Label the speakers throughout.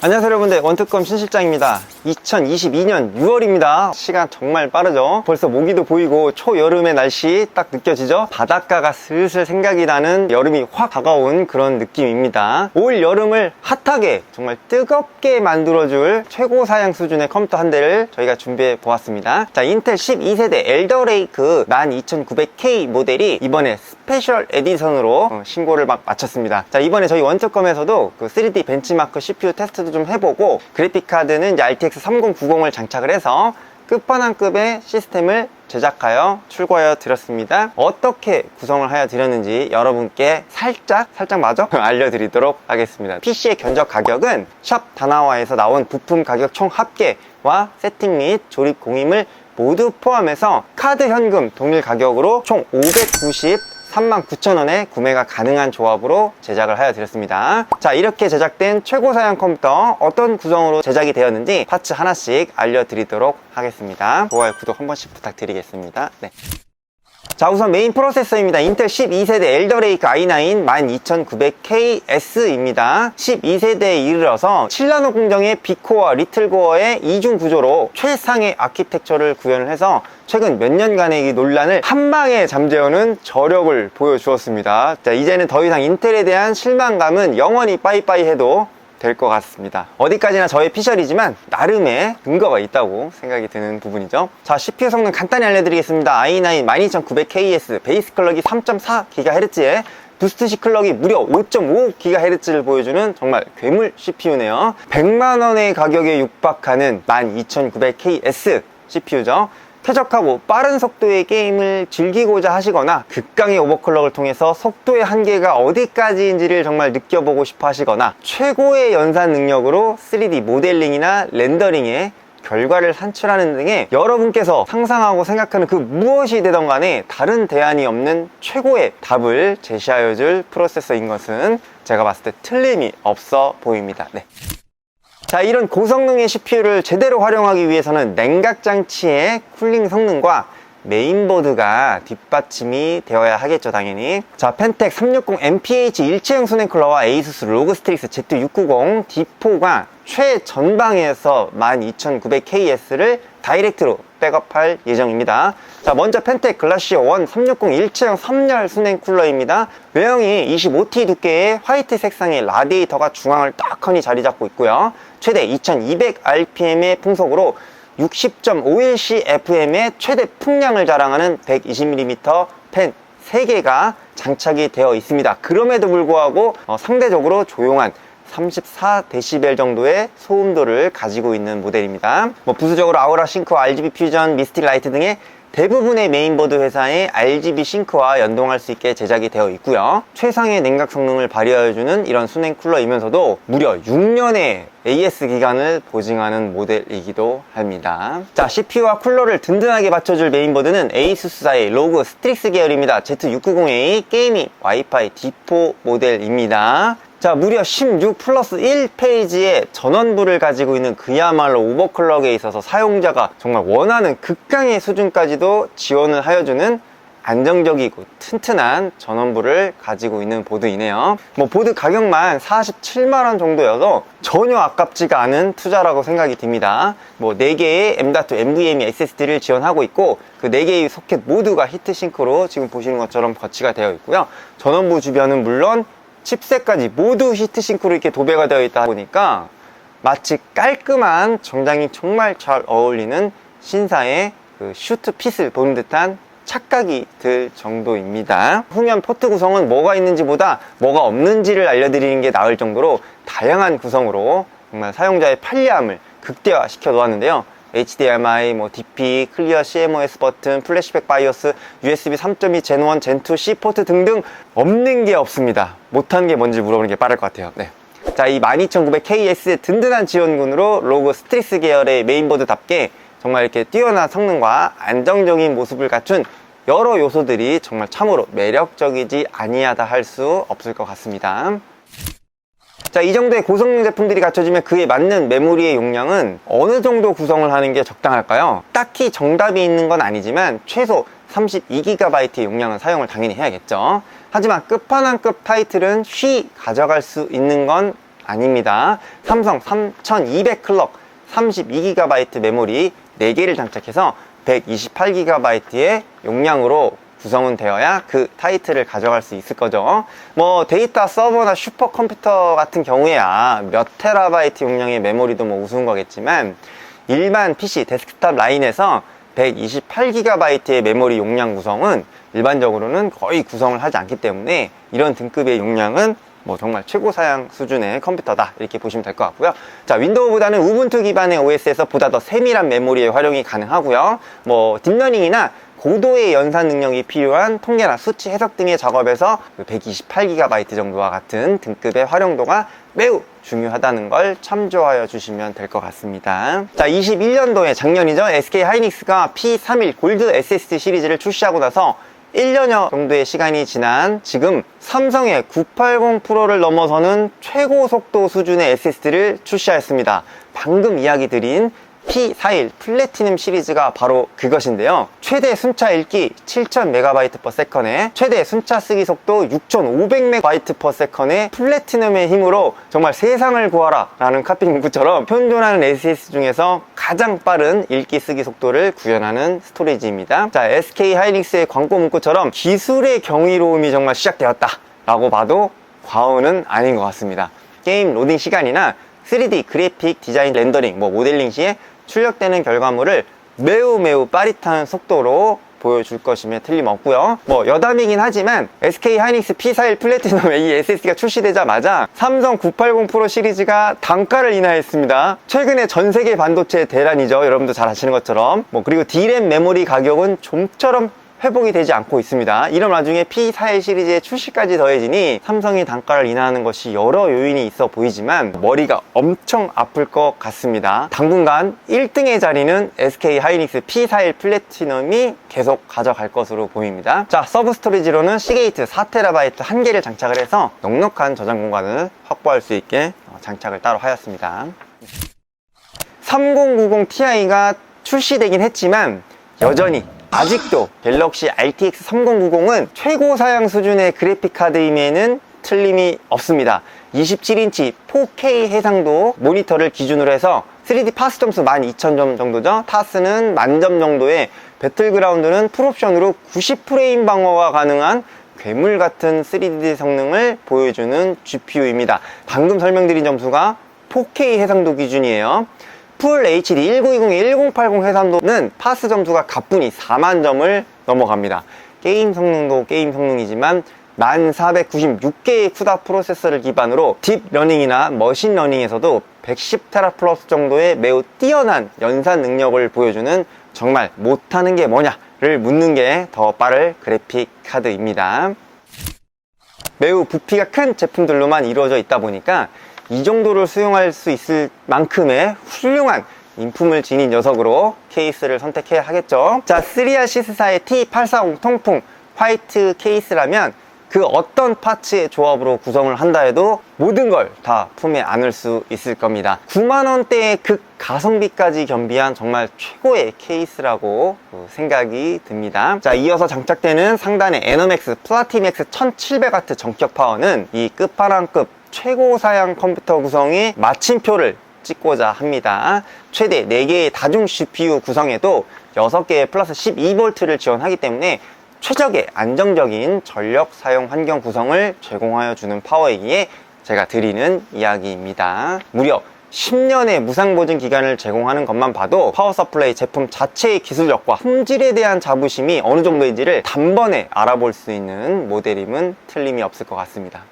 Speaker 1: 안녕하세요 여러분들, 원특검 신실장입니다. 2022년 6월입니다 시간 정말 빠르죠. 벌써 모기도 보이고 초여름의 날씨 딱 느껴지죠. 바닷가가 슬슬 생각이 나는 여름이 확 다가온 그런 느낌입니다. 올 여름을 핫하게 정말 뜨겁게 만들어줄 최고 사양 수준의 컴퓨터 한 대를 저희가 준비해 보았습니다. 자, 인텔 12세대 엘더레이크 12900K 모델이 이번에 스페셜 에디션으로 신고를 막 마쳤습니다. 자, 이번에 저희 원특검에서도 그 3D 벤치마크 CPU 테스트도 좀 해보고, 그래픽카드는 이제 RTX 3090을 장착을 해서 끝판왕급의 시스템을 제작하여 출고하여 드렸습니다. 어떻게 구성을 하여 드렸는지 여러분께 살짝 마저 알려드리도록 하겠습니다. PC의 견적 가격은 샵 다나와에서 나온 부품 가격 총 합계와 세팅 및 조립 공임을 모두 포함해서 카드 현금 동일 가격으로 총 593만9천원에 구매가 가능한 조합으로 제작을 하여 드렸습니다. 자, 이렇게 제작된 최고 사양 컴퓨터 어떤 구성으로 제작이 되었는지 파츠 하나씩 알려드리도록 하겠습니다. 좋아요, 구독 한 번씩 부탁드리겠습니다. 네. 자, 우선 메인 프로세서입니다. 인텔 12세대 엘더레이크 i9 12900KS입니다. 12세대에 이르러서 7나노 공정의 빅코어, 리틀코어의 이중 구조로 최상의 아키텍처를 구현을 해서 최근 몇 년간의 이 논란을 한 방에 잠재우는 저력을 보여주었습니다. 자, 이제는 더 이상 인텔에 대한 실망감은 영원히 빠이빠이 해도 될 것 같습니다. 어디까지나 저의 피셜이지만 나름의 근거가 있다고 생각이 드는 부분이죠. 자, CPU 성능 간단히 알려드리겠습니다. i9 12900KS 베이스 클럭이 3.4GHz에 부스트식 클럭이 무려 5.5GHz를 보여주는 정말 괴물 CPU네요. 100만원의 가격에 육박하는 12900KS CPU죠. 쾌적하고 빠른 속도의 게임을 즐기고자 하시거나 극강의 오버클럭을 통해서 속도의 한계가 어디까지인지를 정말 느껴보고 싶어 하시거나 최고의 연산 능력으로 3D 모델링이나 렌더링에 결과를 산출하는 등의 여러분께서 상상하고 생각하는 그 무엇이 되던 간에 다른 대안이 없는 최고의 답을 제시하여 줄 프로세서인 것은 제가 봤을 때 틀림이 없어 보입니다. 네. 자, 이런 고성능의 CPU를 제대로 활용하기 위해서는 냉각 장치의 쿨링 성능과 메인보드가 뒷받침이 되어야 하겠죠, 당연히. 자, 펜텍 360 MPH 일체형 수냉 쿨러와 에이수스 로그 스트릭스 Z690 D4가 최전방에서 12900KS를 다이렉트로 백업할 예정입니다. 자, 먼저 펜텍 글라시어 1 360 일체형 3열 수냉 쿨러입니다. 외형이 25T 두께의 화이트 색상의 라디에이터가 중앙을 딱하니 자리 잡고 있고요. 최대 2200rpm의 풍속으로 60.51cfm의 최대 풍량을 자랑하는 120mm 펜 3개가 장착이 되어 있습니다. 그럼에도 불구하고 상대적으로 조용한 34dB 정도의 소음도를 가지고 있는 모델입니다. 부수적으로 아우라 싱크와 RGB 퓨전, 미스틱 라이트 등의 대부분의 메인보드 회사의 RGB 싱크와 연동할 수 있게 제작이 되어 있고요. 최상의 냉각 성능을 발휘해주는 이런 수냉 쿨러이면서도 무려 6년의 AS 기간을 보증하는 모델이기도 합니다. 자, CPU와 쿨러를 든든하게 받쳐줄 메인보드는 에이수스사의 로그 스트릭스 계열입니다. Z690A 게이밍 와이파이 D4 모델입니다. 자, 무려 16 플러스 1페이지의 전원부를 가지고 있는 그야말로 오버클럭에 있어서 사용자가 정말 원하는 극강의 수준까지도 지원을 하여주는 안정적이고 튼튼한 전원부를 가지고 있는 보드이네요. 보드 가격만 47만원 정도여도 전혀 아깝지가 않은 투자라고 생각이 듭니다. 4개의 M.2 NVMe SSD를 지원하고 있고, 그 4개의 소켓 모두가 히트싱크로 지금 보시는 것처럼 거치가 되어 있고요. 전원부 주변은 물론 칩셋까지 모두 히트싱크로 이렇게 도배가 되어 있다 보니까 마치 깔끔한 정장이 정말 잘 어울리는 신사의 그 슈트핏을 보는 듯한 착각이 들 정도입니다. 후면 포트 구성은 뭐가 있는지 보다 뭐가 없는지를 알려드리는 게 나을 정도로 다양한 구성으로 정말 사용자의 편리함을 극대화 시켜 놓았는데요. HDMI, DP, 클리어 CMOS 버튼, 플래시백 바이오스, USB 3.2 젠1, 젠2, C포트 등등 없는 게 없습니다. 못한 게 뭔지 물어보는 게 빠를 것 같아요. 네. 자, 이 12900KS의 든든한 지원군으로 로그 스트릭스 계열의 메인보드답게 정말 이렇게 뛰어난 성능과 안정적인 모습을 갖춘 여러 요소들이 정말 참으로 매력적이지 아니하다 할 수 없을 것 같습니다. 자, 이 정도의 고성능 제품들이 갖춰지면 그에 맞는 메모리의 용량은 어느 정도 구성을 하는 게 적당할까요? 딱히 정답이 있는 건 아니지만 최소 32GB의 용량은 사용을 당연히 해야겠죠. 하지만 끝판왕급 타이틀은 쉬 가져갈 수 있는 건 아닙니다. 삼성 3200 클럭 32GB 메모리 4개를 장착해서 128GB의 용량으로 구성은 되어야 그 타이틀을 가져갈 수 있을 거죠. 뭐 데이터 서버나 슈퍼컴퓨터 같은 경우에야 몇 테라바이트 용량의 메모리도 뭐 우스운 거겠지만 일반 PC 데스크탑 라인에서 128GB의 메모리 용량 구성은 일반적으로는 거의 구성을 하지 않기 때문에 이런 등급의 용량은 뭐 정말 최고 사양 수준의 컴퓨터다 이렇게 보시면 될 것 같고요. 자, 윈도우보다는 우분투 기반의 OS에서 보다 더 세밀한 메모리의 활용이 가능하고요. 뭐 딥러닝이나 고도의 연산 능력이 필요한 통계나 수치 해석 등의 작업에서 128GB 정도와 같은 등급의 활용도가 매우 중요하다는 걸 참조하여 주시면 될 것 같습니다. 자, 21년도에 작년이죠. SK 하이닉스가 P31 골드 SSD 시리즈를 출시하고 나서 1년여 정도의 시간이 지난 지금 삼성의 980 프로를 넘어서는 최고 속도 수준의 SSD를 출시하였습니다. 방금 이야기 드린 P41 플래티넘 시리즈가 바로 그것인데요. 최대 순차 읽기 7000MB/s에 최대 순차 쓰기 속도 6500MB/s의 플래티넘의 힘으로 정말 세상을 구하라 라는 카피 문구처럼 현존하는 SSD 중에서 가장 빠른 읽기 쓰기 속도를 구현하는 스토리지입니다. 자, SK 하이닉스의 광고 문구처럼 기술의 경이로움이 정말 시작되었다 라고 봐도 과언은 아닌 것 같습니다. 게임 로딩 시간이나 3D 그래픽 디자인 렌더링, 모델링 시에 출력되는 결과물을 매우 빠릿한 속도로 보여줄 것임에 틀림없고요. 여담이긴 하지만 SK 하이닉스 P41 플래티넘의 이 SSD가 출시되자마자 삼성 980 프로 시리즈가 단가를 인하했습니다. 최근에 전 세계 반도체 대란이죠. 여러분도 잘 아시는 것처럼. 그리고 D램 메모리 가격은 좀처럼 회복이 되지 않고 있습니다. 이런 와중에 P41 시리즈의 출시까지 더해지니 삼성이 단가를 인하하는 것이 여러 요인이 있어 보이지만 머리가 엄청 아플 것 같습니다. 당분간 1등의 자리는 SK 하이닉스 P41 플래티넘이 계속 가져갈 것으로 보입니다. 자, 서브 스토리지로는 시게이트 4TB 1개를 장착을 해서 넉넉한 저장 공간을 확보할 수 있게 장착을 따로 하였습니다. 3090 Ti가 출시되긴 했지만 여전히 아직도 갤럭시 RTX 3090은 최고 사양 수준의 그래픽카드임에는 틀림이 없습니다. 27인치 4K 해상도 모니터를 기준으로 해서 3D 파스 점수 12000점 정도죠. 타스는 만점 정도의 배틀그라운드는 풀옵션으로 90프레임 방어가 가능한 괴물 같은 3D 성능을 보여주는 GPU입니다. 방금 설명드린 점수가 4K 해상도 기준이에요. 풀 HD 1920-1080 해상도는 파스 점수가 가뿐히 4만 점을 넘어갑니다. 게임 성능도 게임 성능이지만 1496개의 쿠다 프로세서를 기반으로 딥러닝이나 머신러닝에서도 110테라플러스 정도의 매우 뛰어난 연산 능력을 보여주는 정말 못하는 게 뭐냐를 묻는 게 더 빠를 그래픽 카드입니다. 매우 부피가 큰 제품들로만 이루어져 있다 보니까 이 정도를 수용할 수 있을 만큼의 훌륭한 인품을 지닌 녀석으로 케이스를 선택해야 하겠죠. 자, 3R시스사의 T840 통풍 화이트 케이스라면 그 어떤 파츠의 조합으로 구성을 한다 해도 모든 걸 다 품에 안을 수 있을 겁니다. 9만원대의 극 가성비까지 겸비한 정말 최고의 케이스라고 생각이 듭니다. 자, 이어서 장착되는 상단의 에너맥스 플라티맥스 1700W 전격 파워는 이 끝판왕급 최고 사양 컴퓨터 구성의 마침표를 찍고자 합니다. 최대 4개의 다중 CPU 구성에도 6개의 플러스 12V를 지원하기 때문에 최적의 안정적인 전력 사용 환경 구성을 제공하여 주는 파워이기에 제가 드리는 이야기입니다. 무려 10년의 무상보증 기간을 제공하는 것만 봐도 파워 서플라이 제품 자체의 기술력과 품질에 대한 자부심이 어느 정도인지를 단번에 알아볼 수 있는 모델임은 틀림이 없을 것 같습니다.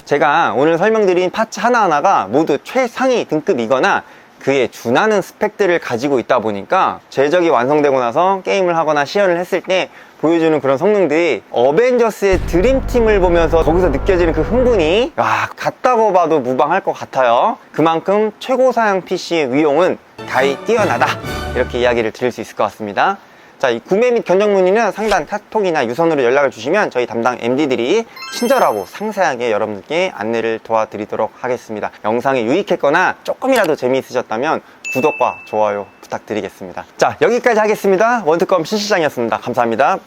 Speaker 1: 제가 오늘 설명드린 파츠 하나하나가 모두 최상위 등급이거나 그에 준하는 스펙들을 가지고 있다 보니까 제작이 완성되고 나서 게임을 하거나 시연을 했을 때 보여주는 그런 성능들이 어벤져스의 드림팀을 보면서 거기서 느껴지는 그 흥분이 같다고 봐도 무방할 것 같아요. 그만큼 최고 사양 PC의 위용은 가히 뛰어나다, 이렇게 이야기를 드릴 수 있을 것 같습니다. 자, 이 구매 및 견적 문의는 상단 카톡이나 유선으로 연락을 주시면 저희 담당 MD들이 친절하고 상세하게 여러분들께 안내를 도와드리도록 하겠습니다. 영상이 유익했거나 조금이라도 재미있으셨다면 구독과 좋아요 부탁드리겠습니다. 자, 여기까지 하겠습니다. 원투컴 신시장이었습니다. 감사합니다.